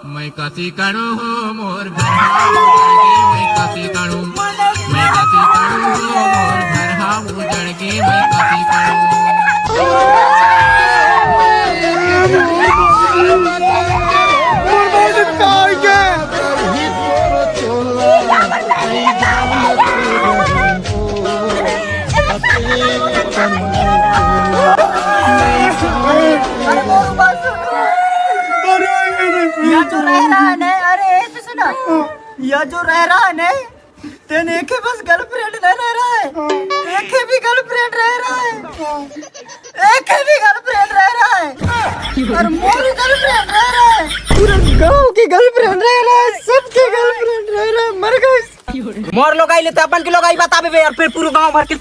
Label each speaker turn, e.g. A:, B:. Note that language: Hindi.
A: मैं कसी करू मोर घर उजड़ गे मैं कसी करू मैं कसी करू मोर घर उजड़ गे मैं कसी
B: यह जो रह रहा है ना, अरे ऐसे सुना, यह जो रह रहा है ना, तेने एक ही बस गर्लफ्रेंड नहीं रह रहा है, एक ही भी गर्लफ्रेंड रह रहा है, एक ही भी गर्लफ्रेंड रह रहा है, और मोरी गर्लफ्रेंड रह रहा है, पूरे गांव की गर्लफ्रेंड रह रहा है, सबके गर्लफ्रेंड रह रहा है, मर गए।
C: मोर लोग आई लेते अपन के लोग आई बताबे बे यार, फिर पूरे गांव भर के